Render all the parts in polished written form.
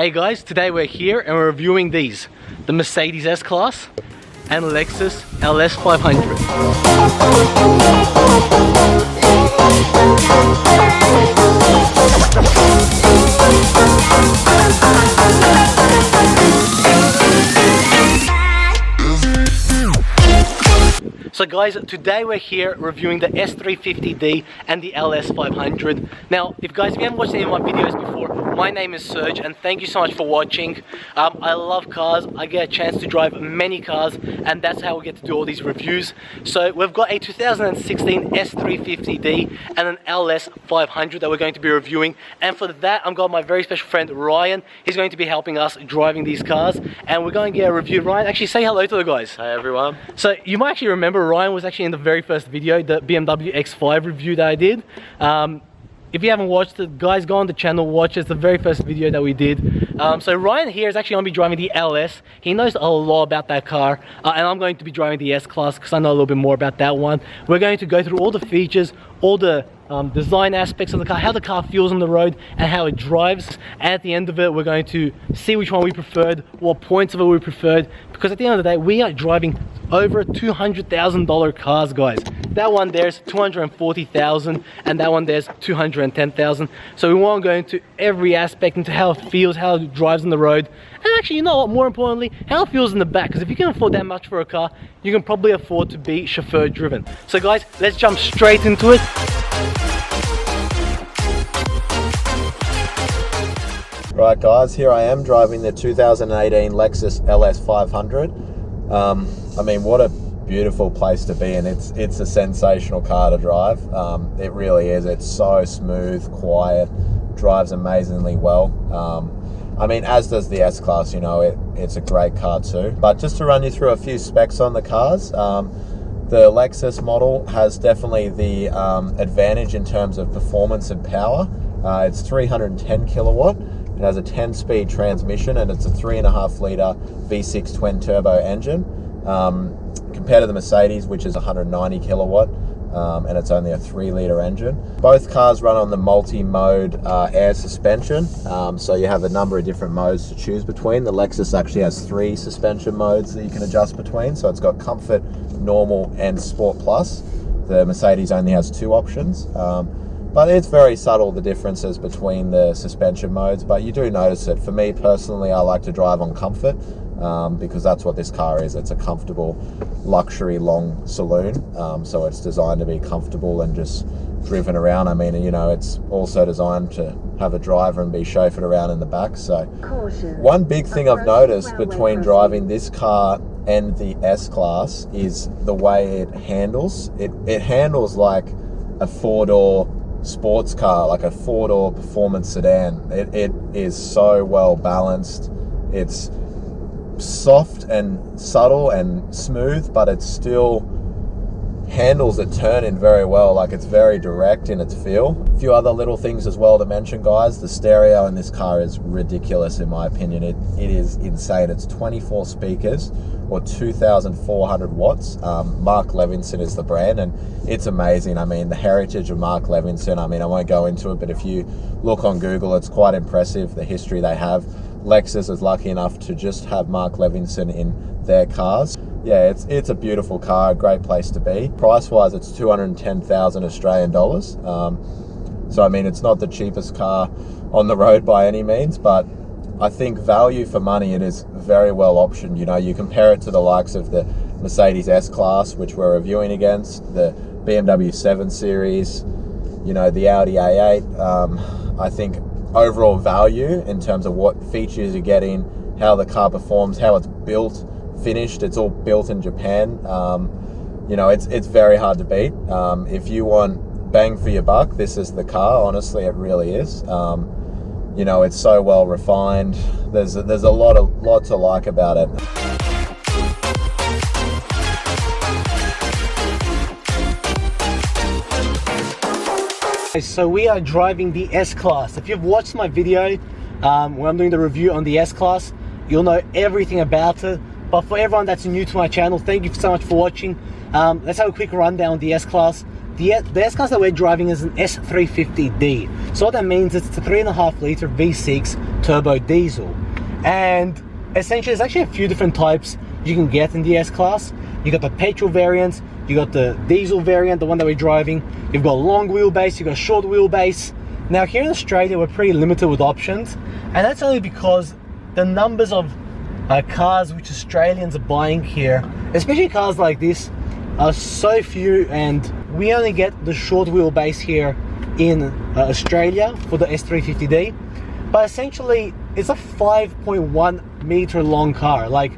Hey guys, today we're here and we're reviewing these, the Mercedes S Class and Lexus LS500. So guys, today we're here reviewing the S350d and the LS500. Now, if you haven't watched any of my videos before, my name is Serge and thank you so much for watching. I love cars, I get a chance to drive many cars and that's how we get to do all these reviews. So we've got a 2016 S350d and an LS500 that we're going to be reviewing, and for that I've got my very special friend Ryan. He's going to be helping us driving these cars and we're going to get a review. Ryan, actually say hello to the guys. Hey everyone. So you might actually remember Ryan was actually in the very first video, the BMW X5 review that I did. If you haven't watched it, guys, go on the channel, watch it. It's the very first video that we did. So Ryan here is actually going to be driving the LS. He knows a lot about that car, and I'm going to be driving the S Class because I know a little bit more about that one. We're going to go through all the features, all the design aspects of the car, how the car feels on the road and how it drives. And at the end of it, we're going to see which one we preferred, what points of it we preferred, because at the end of the day, we are driving over $200,000 cars, guys. That one there's $240,000 and that one there's $210,000. So we want to go into every aspect, into how it feels, how it drives on the road, and actually, you know what, more importantly, how it feels in the back, because if you can afford that much for a car, you can probably afford to be chauffeur driven. So guys, let's jump straight into it. Right guys, here I am driving the 2018 Lexus LS500. I mean, what a beautiful place to be in. It's a sensational car to drive. It really is. It's so smooth, quiet, drives amazingly well. I mean, as does the S Class, you know, it's a great car too. But just to run you through a few specs on the cars, the Lexus model has definitely the advantage in terms of performance and power. It's 310 kilowatt. It has a 10-speed transmission and it's a 3.5 litre V6 twin turbo engine. Compared to the Mercedes, which is 190 kilowatt, and it's only a 3 litre engine. Both cars run on the multi-mode air suspension, so you have a number of different modes to choose between. The Lexus actually has 3 suspension modes that you can adjust between, so it's got Comfort, Normal and Sport Plus. The Mercedes only has 2 options. But it's very subtle, the differences between the suspension modes, but you do notice it. For me personally, I like to drive on Comfort because that's what this car is. It's a comfortable luxury long saloon, so it's designed to be comfortable and just driven around. I mean, you know, it's also designed to have a driver and be chauffeured around in the back. So one big thing I've noticed between driving this car and the S Class is the way it handles. It handles like a 4-door sports car, like a 4-door performance sedan. It is so well balanced. It's soft and subtle and smooth, but it still handles a turn in very well. Like, it's very direct in its feel. A few other little things as well to mention, guys. The stereo in this car is ridiculous in my opinion. It is insane. It's 24 speakers or 2,400 watts. Mark Levinson is the brand and it's amazing. I mean, the heritage of Mark Levinson, I mean, I won't go into it, but if you look on Google, it's quite impressive, the history they have. Lexus is lucky enough to just have Mark Levinson in their cars. Yeah, it's a beautiful car, a great place to be. Price-wise, it's 210,000 Australian dollars. So, I mean, it's not the cheapest car on the road by any means, but I think value for money, it is very well optioned. You know, you compare it to the likes of the Mercedes S Class, which we're reviewing against, the BMW 7 Series, you know, the Audi A8. I think overall value in terms of what features you're getting, how the car performs, how it's built, finished, it's all built in Japan. You know, it's very hard to beat. If you want bang for your buck, this is the car. Honestly, it really is. You know, it's so well refined. There's a lot to like about it. So we are driving the S Class. If you've watched my video where I'm doing the review on the S Class, you'll know everything about it. But for everyone that's new to my channel, thank you so much for watching. Let's have a quick rundown on the S Class. the S-Class that we're driving is an S350d. So what that means is it's a 3.5 litre V6 turbo diesel. And essentially there's actually a few different types you can get in the S-Class. You got the petrol variant, you got the diesel variant, the one that we're driving. You've got long wheelbase, you've got short wheelbase. Now here in Australia we're pretty limited with options, and that's only because the numbers of cars which Australians are buying here, especially cars like this, are so few, and we only get the short wheelbase here in Australia for the S350d. But essentially it's a 5.1 meter long car. Like,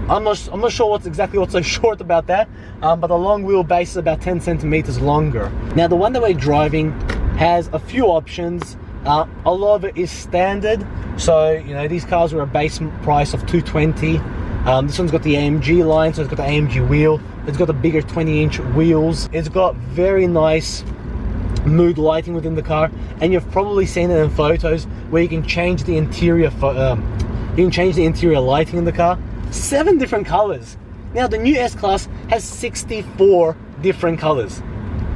I'm not sure what's so short about that, but the long wheelbase is about 10 centimeters longer. Now the one that we're driving has a few options. A lot of it is standard, so you know, these cars were a base price of $220. This one's got the AMG line, so it's got the AMG wheel, it's got the bigger 20-inch wheels, it's got very nice mood lighting within the car, and you've probably seen it in photos where you can change the interior lighting in the car. 7 different colors. Now the new S-Class has 64 different colors.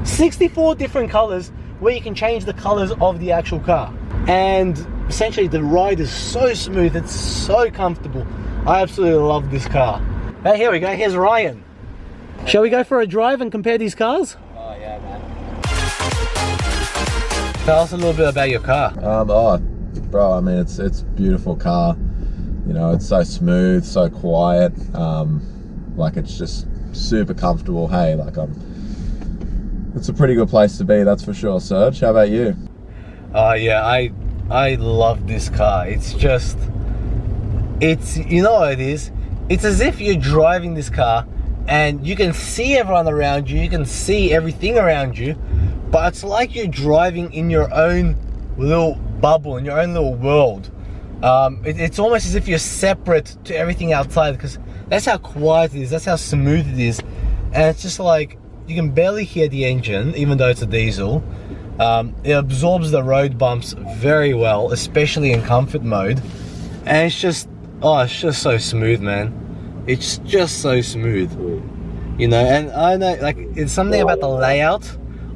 64 different colors where you can change the colors of the actual car. And essentially the ride is so smooth, it's so comfortable. I absolutely love this car. Hey, here we go, here's Ryan. Shall we go for a drive and compare these cars? Oh yeah, man. Tell us a little bit about your car. Bro, I mean, it's a beautiful car. You know, it's so smooth, so quiet. Like, it's just super comfortable. Hey, like, it's a pretty good place to be, that's for sure. Serge, how about you? Yeah, I love this car. It's just, you know what it is? It's as if you're driving this car and you can see everyone around you, you can see everything around you, but it's like you're driving in your own little bubble, in your own little world. It's almost as if you're separate to everything outside, because that's how quiet it is, that's how smooth it is. And it's just like, you can barely hear the engine, even though it's a diesel. It absorbs the road bumps very well, especially in comfort mode. And it's just so smooth, man. It's just so smooth, you know. And I know, like, it's something about the layout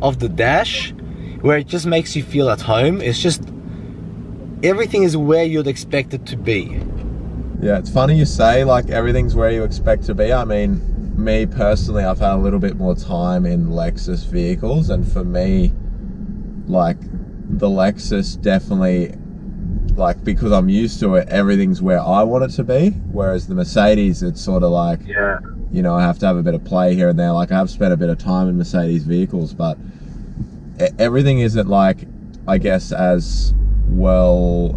of the dash where it just makes you feel at home. It's just, everything is where you'd expect it to be. Yeah, it's funny you say, like, everything's where you expect to be. I mean, me personally, I've had a little bit more time in Lexus vehicles, and for me, like, the Lexus definitely, like, because I'm used to it, everything's where I want it to be, whereas the Mercedes, it's sort of like, yeah, you know, I have to have a bit of play here and there. Like, I have spent a bit of time in Mercedes vehicles, but everything isn't, like, I guess, as well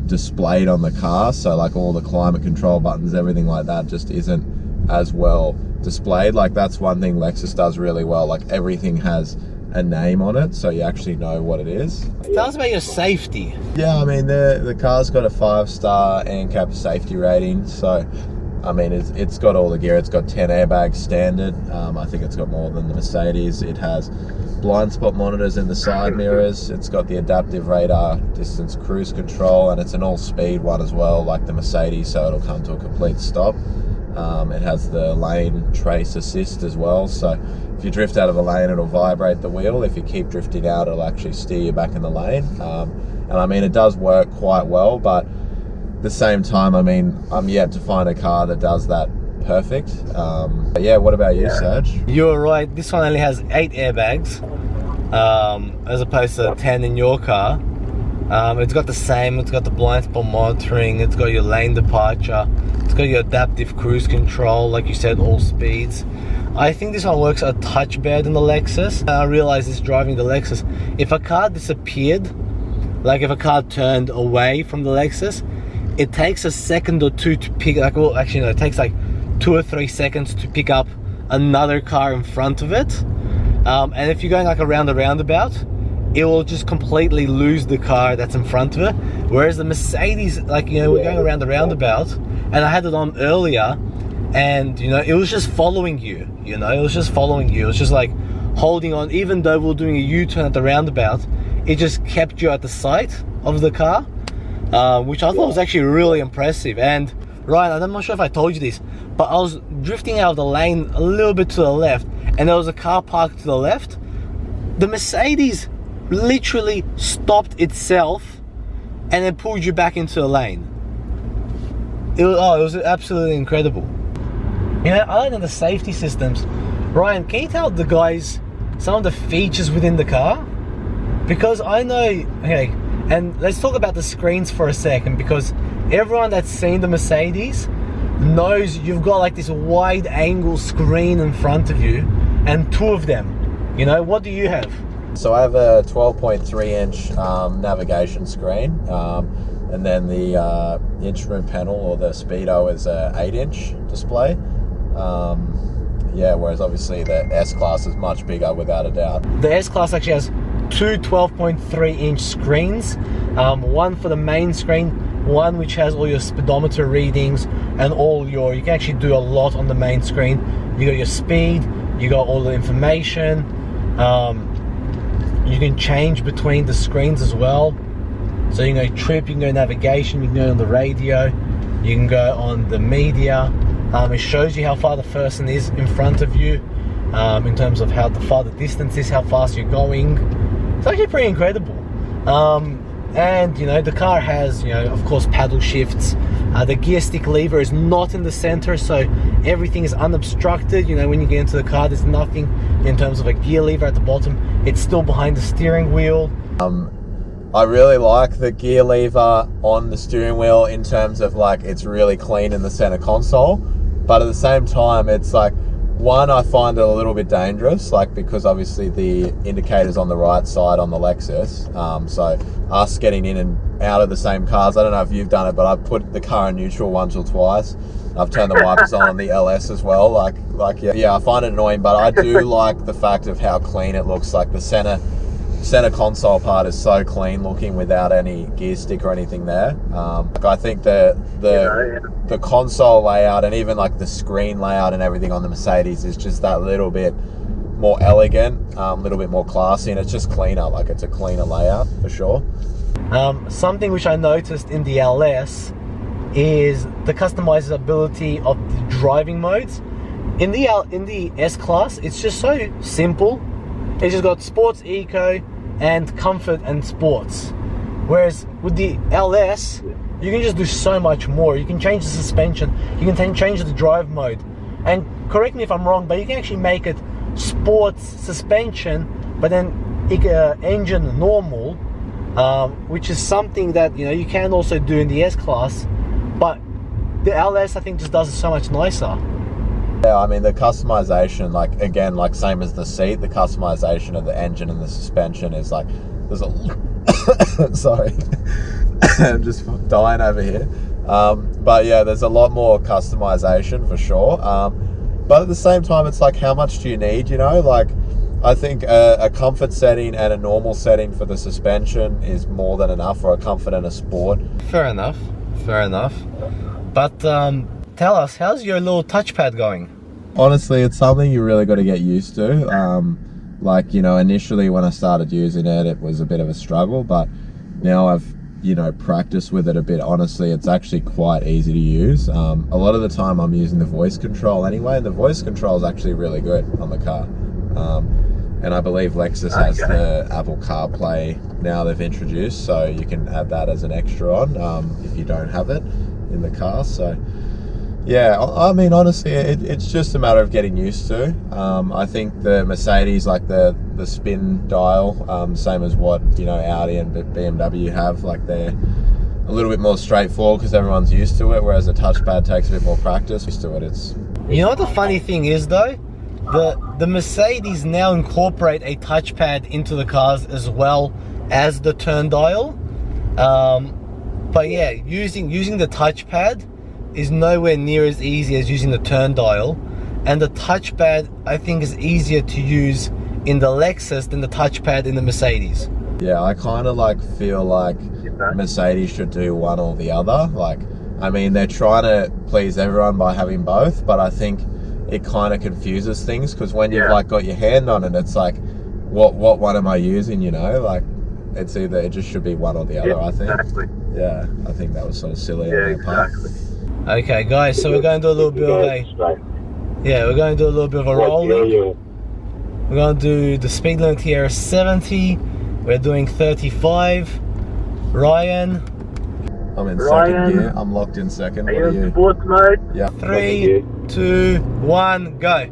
displayed on the car. So, like, all the climate control buttons, everything like that just isn't as well displayed. Like, that's one thing Lexus does really well. Like, everything has a name on it, so you actually know what it is. Tell us about your safety. Yeah, I mean, the car's got a 5-star ANCAP safety rating, so I mean, it's got all the gear. It's got 10 airbags standard. I think it's got more than the Mercedes. It has blind spot monitors in the side mirrors. It's got the adaptive radar distance cruise control, and it's an all-speed one as well, like the Mercedes, so it'll come to a complete stop. It has the lane trace assist as well, so if you drift out of a lane, it'll vibrate the wheel. If you keep drifting out, it'll actually steer you back in the lane. And I mean, it does work quite well, but at the same time, I mean, I'm yet to find a car that does that perfect. But yeah, what about you, Serge? You're right, this one only has 8 airbags, as opposed to 10 in your car. It's got the same, it's got the blind spot monitoring, it's got your lane departure, it's got your adaptive cruise control, like you said, all speeds. I think this one works a touch better than the Lexus. I realized this driving the Lexus, if a car disappeared, like if a car turned away from the Lexus, it takes a second or two to pick, like, well, actually no, it takes like 2 or 3 seconds to pick up another car in front of it. And if you're going like around the roundabout, it will just completely lose the car that's in front of it. Whereas the Mercedes, like, you know, we're going around the roundabout, and I had it on earlier, and, you know, it was just following you, you know, it was just following you. It was just like holding on, even though we were doing a U-turn at the roundabout, it just kept you at the sight of the car, which I thought was actually really impressive. And Ryan, I'm not sure if I told you this, but I was drifting out of the lane a little bit to the left, and there was a car parked to the left. The Mercedes literally stopped itself and then pulled you back into the lane. It was absolutely incredible. You know, other than the safety systems, Ryan, can you tell the guys some of the features within the car? Because I know, okay, and let's talk about the screens for a second, because everyone that's seen the Mercedes knows you've got like this wide angle screen in front of you, and two of them. You know, what do you have? So I have a 12.3 inch navigation screen, and then the instrument panel, or the speedo, is a 8-inch display. Yeah, whereas obviously the S Class is much bigger, without a doubt. The S Class actually has two 12.3 inch screens, one for the main screen, one which has all your speedometer readings and all your, you can actually do a lot on the main screen. You got your speed, you got all the information, you can change between the screens as well. So you can go trip, you can go navigation, you can go on the radio, you can go on the media. It shows you how far the person is in front of you, in terms of how far the distance is, how fast you're going. It's actually pretty incredible. And you know, the car has, you know, of course, paddle shifts. The gear stick lever is not in the center, so everything is unobstructed. You know, when you get into the car, there's nothing in terms of a gear lever at the bottom. It's still behind the steering wheel. I really like the gear lever on the steering wheel, in terms of like, it's really clean in the center console. But at the same time, it's like, one, I find it a little bit dangerous, like, because obviously the indicator's on the right side on the Lexus. So us getting in and out of the same cars, I don't know if you've done it, but I've put the car in neutral once or twice. I've turned the wipers on the LS as well. Yeah, I find it annoying, but I do like the fact of how clean it looks. Like the center console part is so clean looking, without any gear stick or anything there. I think the console layout, and even like the screen layout and everything on the Mercedes, is just that little bit more elegant, a little bit more classy, and it's just cleaner. Like, it's a cleaner layout for sure. Something which I noticed in the LS is the customizability of the driving modes. In the S Class, it's just so simple. It's just got sports, eco, and comfort and sports. Whereas with the LS, you can just do so much more. You can change the suspension, you can change the drive mode. And correct me if I'm wrong, but you can actually make it sports suspension, but then engine normal, which is something that, you know, you can also do in the S Class. But the LS, I think, just does it so much nicer. Yeah, I mean, the customization, like, again, like same as the seat, the customization of the engine and the suspension is like, there's a sorry, I'm just dying over here. But yeah, there's a lot more customization for sure. But at the same time, it's like, how much do you need, you know? Like, I think a comfort setting and a normal setting for the suspension is more than enough, or a comfort and a sport. Fair enough, fair enough. But tell us, how's your little touchpad going? Honestly, it's something you really got to get used to. Like, you know, initially when I started using it, it was a bit of a struggle, but now I've, you know, practiced with it a bit. Honestly, it's actually quite easy to use. A lot of the time I'm using the voice control anyway, and the voice control is actually really good on the car. And I believe Lexus has the Apple CarPlay now they've introduced, so you can add that as an extra on if you don't have it in the car. So yeah, I mean, honestly, it's just a matter of getting used to. I think the Mercedes, like the spin dial, same as what, you know, Audi and BMW have, like, they're a little bit more straightforward because everyone's used to it, whereas the touchpad takes a bit more practice. Used to it, it's... You know what the funny thing is though? The Mercedes now incorporate a touchpad into the cars as well as the turn dial. But yeah, using the touchpad is nowhere near as easy as using the turn dial, and the touchpad, I think, is easier to use in the Lexus than the touchpad in the Mercedes. Yeah, I kind of like feel like Mercedes should do one or the other. Like, I mean, they're trying to please everyone by having both, but I think it kind of confuses things, because when you've like got your hand on it, it's like, what one am I using, you know? Like, it's either, it just should be one or the other, I think. Exactly. Yeah, I think that was sort of silly on their part. Okay, guys, so we're going to do a little bit of a... Yeah, we're going to do a little bit of a rolling. We're going to do the speed limit here is 70. We're doing 35. Ryan. I'm in second gear. I'm locked in second. What are you? Sports mode? Yeah. 3, 2, 1, go.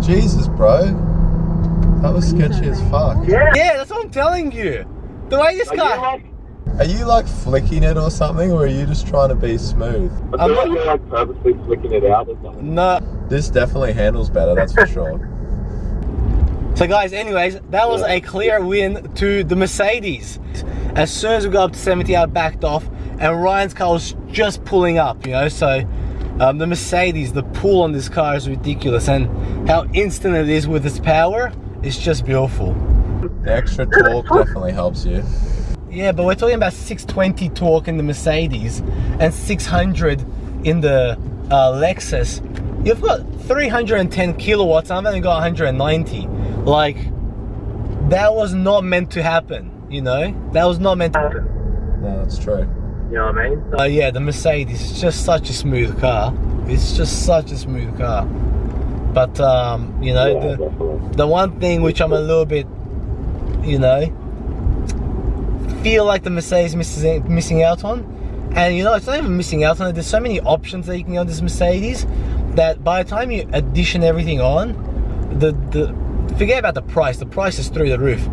Jesus, bro. That was sketchy as fuck. Yeah. Yeah, that's what I'm telling you. The way this guy... Are you like flicking it or something, or are you just trying to be smooth? I feel like you're like purposely flicking it out or something. No. This definitely handles better, that's for sure. So guys, anyways, that was a clear win to the Mercedes. As soon as we got up to 70, I backed off, and Ryan's car was just pulling up, you know, so the Mercedes, the pull on this car is ridiculous, and how instant it is with its power is just beautiful. The extra torque definitely helps you. Yeah, but we're talking about 620 torque in the Mercedes and 600 in the Lexus. You've got 310 kilowatts, I've only got 190. Like, that was not meant to happen, you know? That was not meant to happen. No, that's true. You know what I mean? Yeah, the Mercedes is just such a smooth car. It's just such a smooth car. But, you know, Yeah, the one thing which I'm a little bit, you know, feel like the Mercedes missing out on, and you know, it's not even missing out on it, there's so many options that you can get on this Mercedes that by the time you addition everything on, forget about the price is through the roof,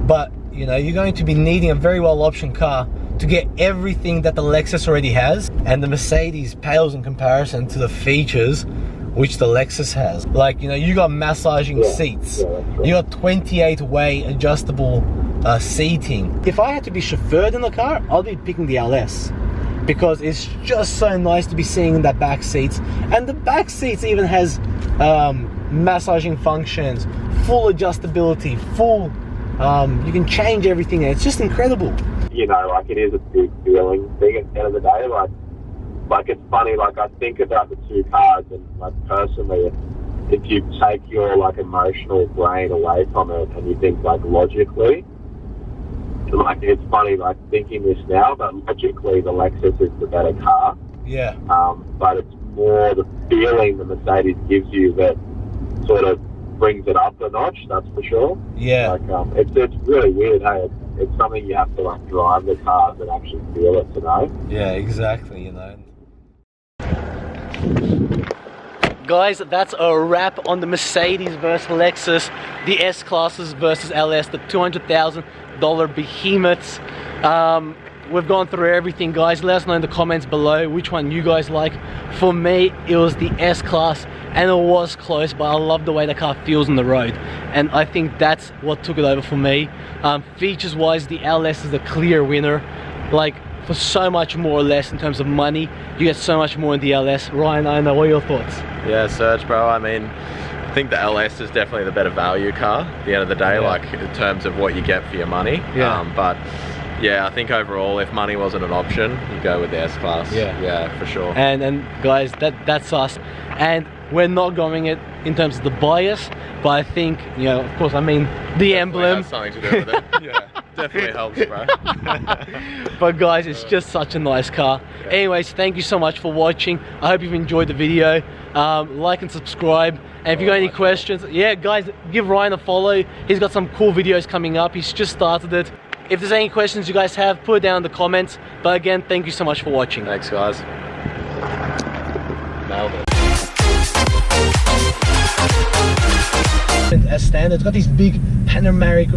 but you know, you're going to be needing a very well optioned car to get everything that the Lexus already has, and the Mercedes pales in comparison to the features which the Lexus has. Like, you know, you got massaging seats, you got 28-way adjustable seating. If I had to be chauffeured in the car, I'll be picking the LS, because it's just so nice to be seeing in that back seats, and the back seats even has massaging functions, full adjustability, full you can change everything, and it's just incredible. You know, like, it is a big feeling thing at the end of the day. Like it's funny, like I think about the two cars, and like personally, if you take your like emotional brain away from it and you think like logically, like it's funny like thinking this now, but logically the Lexus is the better car. Yeah. But it's more the feeling the Mercedes gives you that sort of brings it up a notch, that's for sure. Yeah. Like it's really weird, hey, it's something you have to like drive the car and actually feel it to know. Yeah, exactly, you know. Guys, that's a wrap on the Mercedes versus Lexus, the S classes versus LS, the $200,000 behemoths. We've gone through everything, guys. Let us know in the comments below which one you guys like. For me, it was the S class, and it was close, but I love the way the car feels on the road, and I think that's what took it over for me. Features wise, the LS is the clear winner. Like, for so much more or less in terms of money, you get so much more in the LS. Ryan, I know, what are your thoughts? Yeah, Serge, bro, I mean, I think the LS is definitely the better value car at the end of the day, like in terms of what you get for your money. Yeah. But yeah, I think overall, if money wasn't an option, you go with the S class. Yeah, for sure. And guys, that's us. And we're not going it in terms of the bias, but I think, you know, of course, I mean, the emblem. Has something to do with it. Yeah, definitely helps, bro. But guys, it's just such a nice car. Yeah. Anyways, thank you so much for watching. I hope you've enjoyed the video. Like and subscribe. And if you got any questions, yeah, guys, give Ryan a follow. He's got some cool videos coming up. He's just started it. If there's any questions you guys have, put it down in the comments. But again, thank you so much for watching. Thanks, guys. Nailed it. As standard, it's got these big panoramic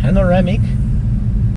panoramic